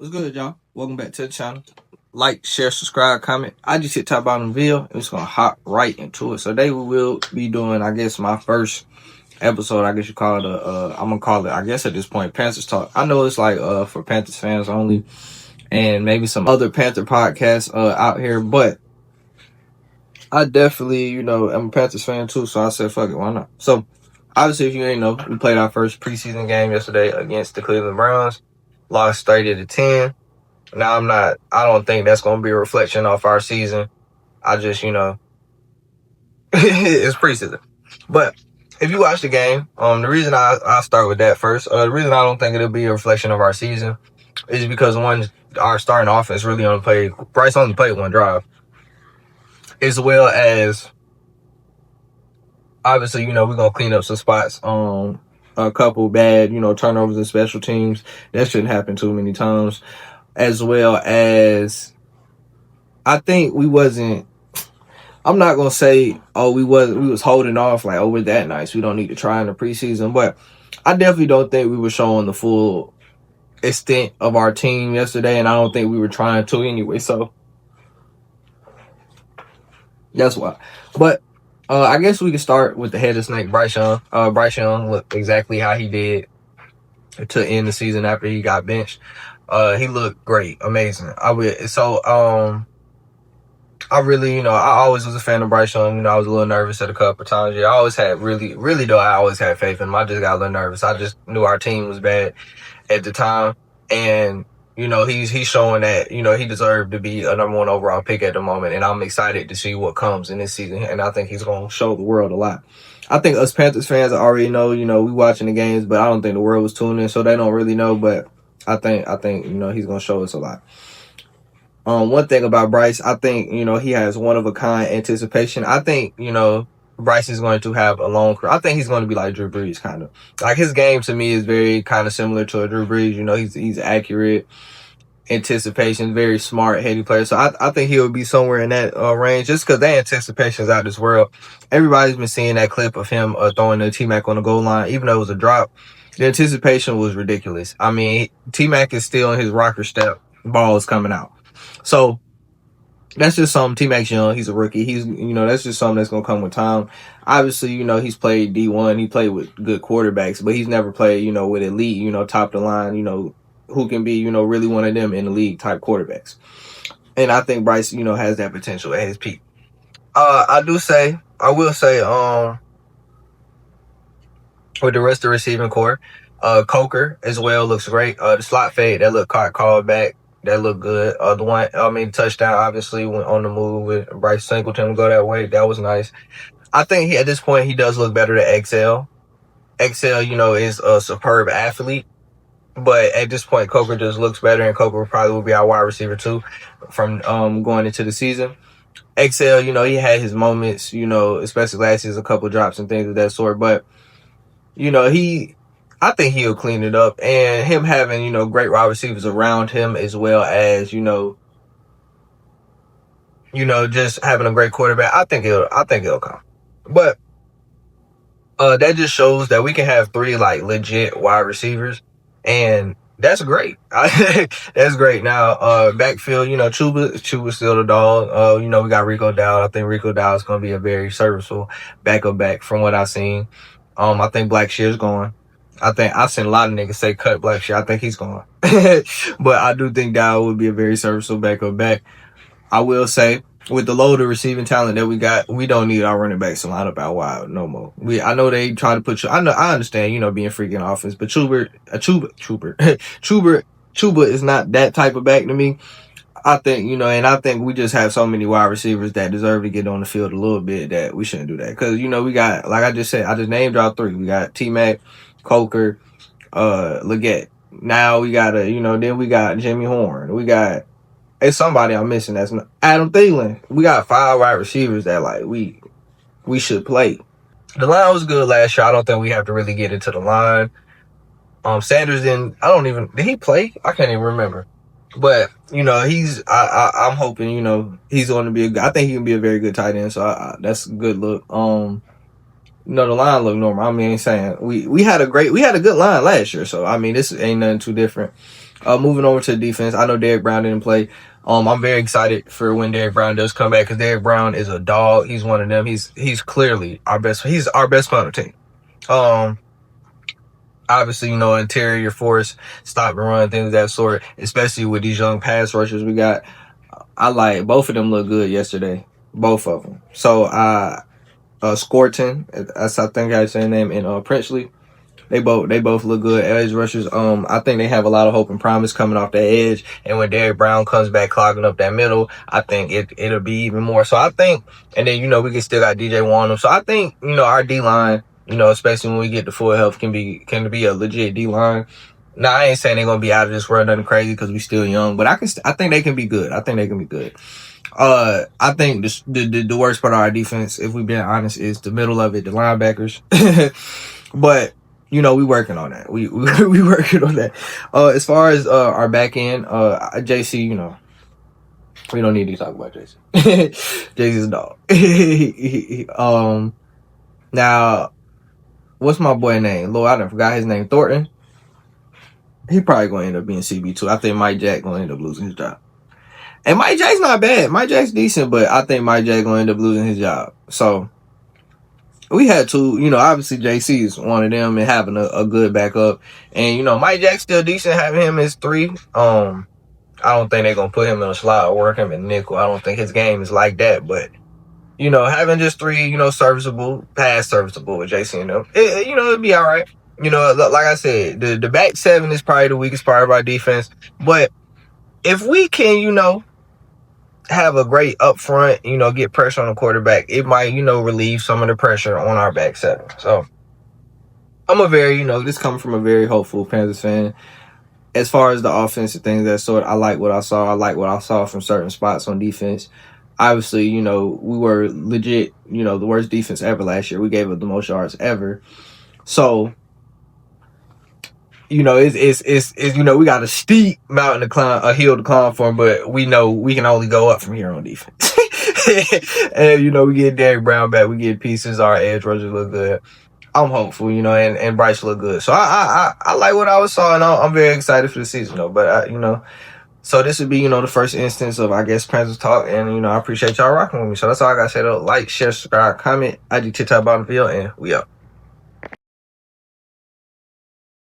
What's good, y'all? Welcome back to the channel. Like, share, subscribe, comment. I just hit top bottom video and it's gonna hop right into it. So today we will be doing, I guess, my first episode. I guess you call it I'm gonna call it, I guess at this point, Panthers talk. I know it's like for Panthers fans only, and maybe some other Panther podcasts out here, but I definitely, I'm a Panthers fan too. So I said, fuck it, why not? So obviously, if you ain't know, we played our first preseason game yesterday against the Cleveland Browns. Lost 30-10. Now I don't think that's going to be a reflection off our season. I just, it's preseason. But if you watch the game, the reason I start with that first, the reason I don't think it'll be a reflection of our season is because our starting offense really only played, Bryce only played one drive. As well as, obviously, we're going to clean up some spots on a couple bad, turnovers and special teams. That shouldn't happen too many times. As well as, I think I'm not going to say, we was holding off, like, we're that nice, we don't need to try in the preseason. But I definitely don't think we were showing the full extent of our team yesterday. And I don't think we were trying to anyway. So that's why. But I guess we can start with the head of snake, Bryce Young. Bryce Young looked exactly how he did to end the season after he got benched. He looked great, amazing. I really, I always was a fan of Bryce Young. I was a little nervous at a couple of times. Yeah, I always had really though, I always had faith in him. I just got a little nervous. I just knew our team was bad at the time. And, he's showing that, he deserved to be a number one overall pick at the moment. And I'm excited to see what comes in this season. And I think he's going to show the world a lot. I think us Panthers fans already know, we watching the games, but I don't think the world was tuning in, so they don't really know. But I think, he's going to show us a lot. One thing about Bryce, I think, he has one of a kind anticipation. I think, Bryce is going to have a long career. I think he's going to be like Drew Brees, kind of. Like, his game to me is very kind of similar to a Drew Brees. He's accurate, anticipation, very smart, heady player. So I think he'll be somewhere in that range, just because their anticipation is out of this world. Everybody's been seeing that clip of him throwing the T-Mac on the goal line, even though it was a drop. The anticipation was ridiculous. I mean, T-Mac is still in his rocker step. Ball is coming out. So that's just something. T-Mac's young. He's a rookie. That's just something that's going to come with time. Obviously, he's played D1. He played with good quarterbacks, but he's never played, with elite, top of the line, who can be, really one of them in the league type quarterbacks. And I think Bryce, has that potential at his peak. I will say, with the rest of the receiving core, Coker as well looks great. The slot fade, that look called back. That looked good. Touchdown, obviously, went on the move with Bryce Singleton go that way. That was nice. I think at this point, he does look better than XL. XL, is a superb athlete. But at this point, Coker just looks better, and Coker probably will be our wide receiver, too, from going into the season. XL, he had his moments, especially last season, a couple drops and things of that sort. But, I think he'll clean it up, and him having, great wide receivers around him, as well as, just having a great quarterback. I think it'll come. But, that just shows that we can have 3 like legit wide receivers, and that's great. That's great. Now, backfield, Chuba's still the dog. We got Rico Dowd. I think Rico Dowd is going to be a very serviceable backup back from what I've seen. I think Blackshear's going. I've seen a lot of niggas say cut Blackshear. I think he's gone. But I do think Dowd would be a very serviceable backup back. I will say, with the load of receiving talent that we got, we don't need our running backs to line up out wide no more. I know they try to put you. I understand, being freaking offense, but Chuba is not that type of back to me. I think, and I think we just have so many wide receivers that deserve to get on the field a little bit that we shouldn't do that. Because, we got, like I just said, I just named y'all 3. We got T-Mac, Coker, Leggett. Now we got then we got Jimmy Horn. We got, it's somebody I'm missing. That's not Adam Thielen. We got 5 wide receivers that like we should play. The line was good last year. I don't think we have to really get into the line. Sanders did he play? I can't even remember. But, I'm hoping, he's going to be I think he can be a very good tight end. So that's a good look. The line looked normal. I mean, saying we had a good line last year. So, this ain't nothing too different. Moving over to the defense, I know Derrick Brown didn't play. I'm very excited for when Derrick Brown does come back because Derrick Brown is a dog. He's one of them. He's clearly our best. He's our best player on the team. Obviously, interior force, stop and run, things of that sort, especially with these young pass rushers we got. I like both of them look good yesterday. Both of them. So, Scorton, that's I think I say his name, and Princhley. They both look good edge rushers. I think they have a lot of hope and promise coming off that edge. And when Derrick Brown comes back clogging up that middle, I think it'll be even more. So I think, and then we can still got DJ Wonnum. So I think our D line, especially when we get to full health, can be a legit D line. Now I ain't saying they're gonna be out of this world nothing crazy because we still young, but I think they can be good. I think they can be good. I think the worst part of our defense, if we're being honest, is the middle of it, the linebackers. But we working on that. We working on that. As far as our back end, JC, we don't need to talk about JC. JC's a dog. Now, what's my boy name? Lord, I done forgot his name. Thornton. He probably gonna end up being CB2. I think Mike Jack gonna end up losing his job. And Mike Jack's not bad. Mike Jack's decent, but I think Mike Jack gonna end up losing his job. So we had to, obviously JC is one of them and having a good backup. And, Mike Jack's still decent having him as 3. I don't think they're going to put him in a slot or work him in nickel. I don't think his game is like that. But, having just 3, serviceable with JC and them, it'd be all right. Like I said, the back 7 is probably the weakest part of our defense. But if we can, have a great up front, get pressure on the quarterback, it might, relieve some of the pressure on our back 7. So I'm a very, this coming from a very hopeful Panthers fan. As far as the offensive things, that sort, I like what I saw. I like what I saw from certain spots on defense. Obviously, we were legit, the worst defense ever last year. We gave up the most yards ever. So, it's we got a steep mountain to climb, a hill to climb for, but we know we can only go up from here on defense. And we get Derrick Brown back, we get pieces. Our edge rushers look good. I'm hopeful, and Bryce look good. So I like what I saw, and I'm very excited for the season, though. But so this would be the first instance of, I guess, Panthers talk, and I appreciate y'all rocking with me. So that's all I gotta say, though. Like, share, subscribe, comment. IG TikTok bottom field, and we up.